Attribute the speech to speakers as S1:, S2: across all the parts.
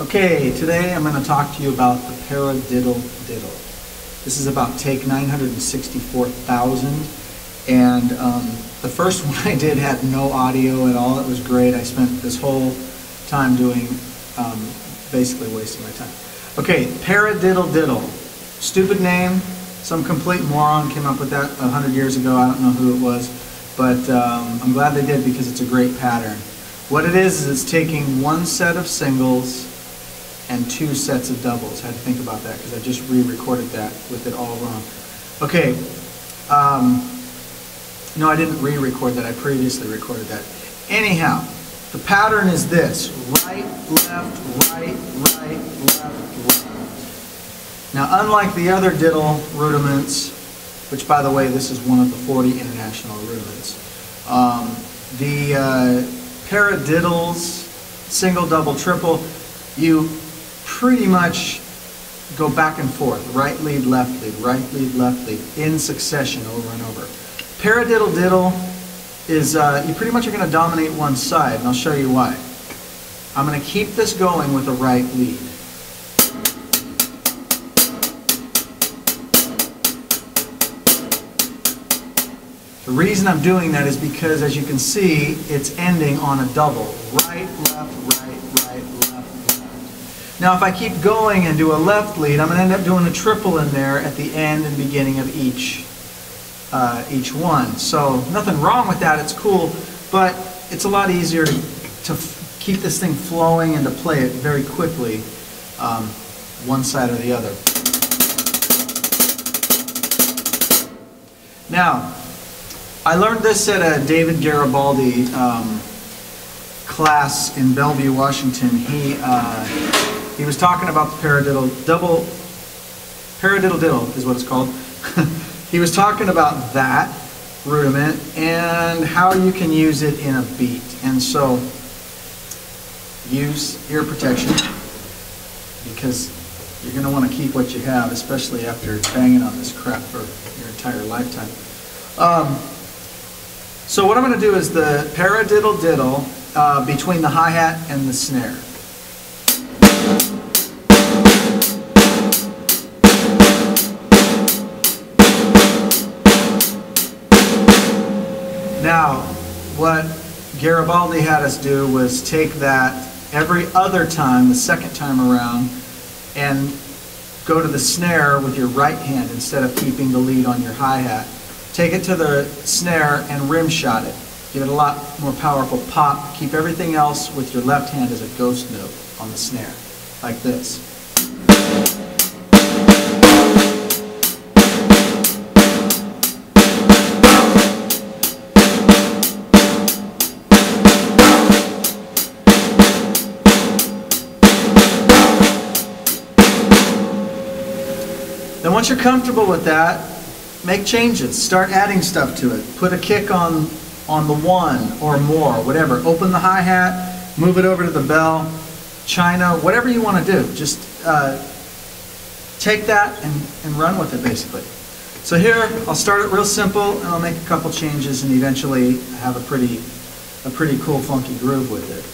S1: Okay, today I'm going to talk to you about the Diddle-Diddle. This is about take 964,000, and the first one I did had no audio at all. It was great. I spent this whole time doing, basically wasting my time. Okay, Diddle-Diddle. Stupid name. Some complete moron came up with that 100 years ago. I don't know who it was, but I'm glad they did because it's a great pattern. What it is it's taking one set of singles and two sets of doubles. I had to think about that because I just re-recorded that with it all wrong. Okay, no, I didn't re-record that. I previously recorded that. Anyhow, the pattern is this: right, left, right, right, left, left. Now, unlike the other diddle rudiments, which, by the way, this is one of the 40 international rudiments, the paradiddles, single, double, triple, you pretty much go back and forth, right lead, left lead, right lead, left lead, in succession over and over. Paradiddle-diddle is, you pretty much are going to dominate one side, and I'll show you why. I'm going to keep this going with a right lead. The reason I'm doing that is because, as you can see, it's ending on a double. Right, left, right, right, left, left. Now, if I keep going and do a left lead, I'm going to end up doing a triple in there at the end and beginning of each one. So, nothing wrong with that. It's cool, but it's a lot easier to keep this thing flowing and to play it very quickly, one side or the other. Now, I learned this at a David Garibaldi class in Bellevue, Washington. He was talking about the Paradiddle-Diddle is what it's called. He was talking about that rudiment and how you can use it in a beat. And so, use ear protection because you're going to want to keep what you have, especially after banging on this crap for your entire lifetime. So what I'm going to do is the Paradiddle-Diddle between the hi-hat and the snare. Now, what Garibaldi had us do was take that every other time, the second time around, and go to the snare with your right hand instead of keeping the lead on your hi-hat. Take it to the snare and rim shot it. Give it a lot more powerful pop. Keep everything else with your left hand as a ghost note on the snare, like this. Then once you're comfortable with that, make changes. Start adding stuff to it. Put a kick on the one or more, whatever. Open the hi-hat, move it over to the bell, china, whatever you want to do. Just take that and run with it, basically. So here, I'll start it real simple, and I'll make a couple changes, and eventually have a pretty cool, funky groove with it.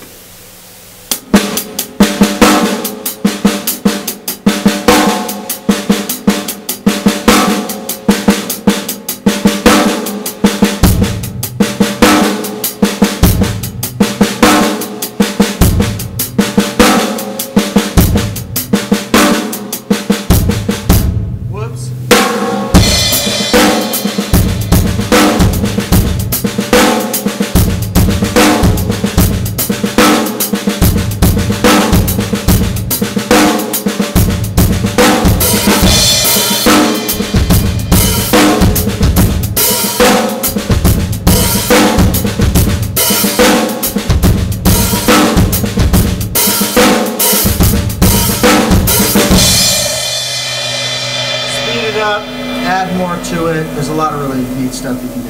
S1: Add more to it. There's a lot of really neat stuff you can do.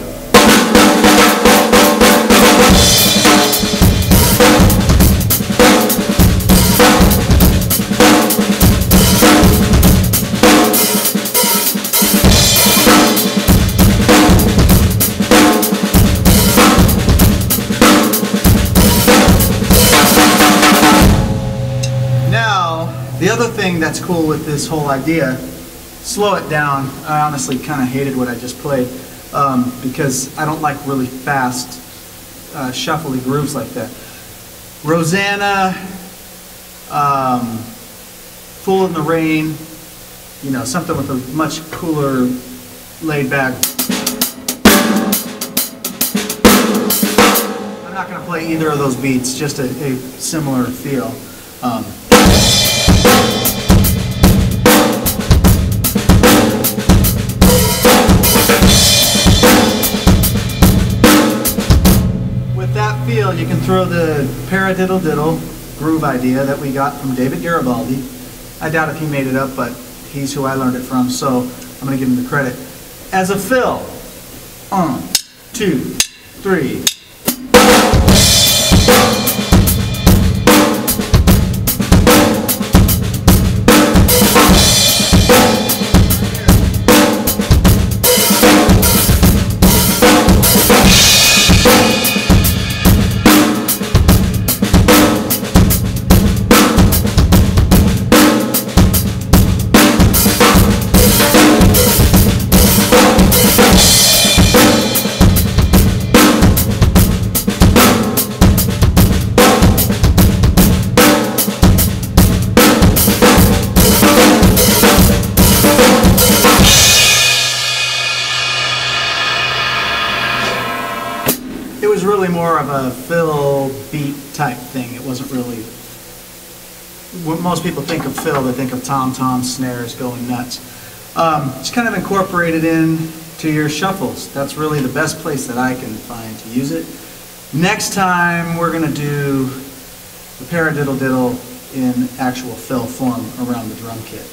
S1: Now, The other thing that's cool with this whole idea, slow it down. I honestly kind of hated what I just played because I don't like really fast shuffly grooves like that. Rosanna, Fool in the Rain, you know, something with a much cooler, laid back. I'm not going to play either of those beats, just a similar feel. With that feel, you can throw the Diddle-Diddle groove idea that we got from David Garibaldi. I doubt if he made it up, but he's who I learned it from, so I'm going to give him the credit. As a fill, 1, 2, 3. It was really more of a fill beat type thing. It wasn't really, when most people think of fill, they think of tom-tom snares going nuts. Just kind of incorporate it into your shuffles. That's really the best place that I can find to use it. Next time we're going to do the Diddle-Diddle in actual fill form around the drum kit.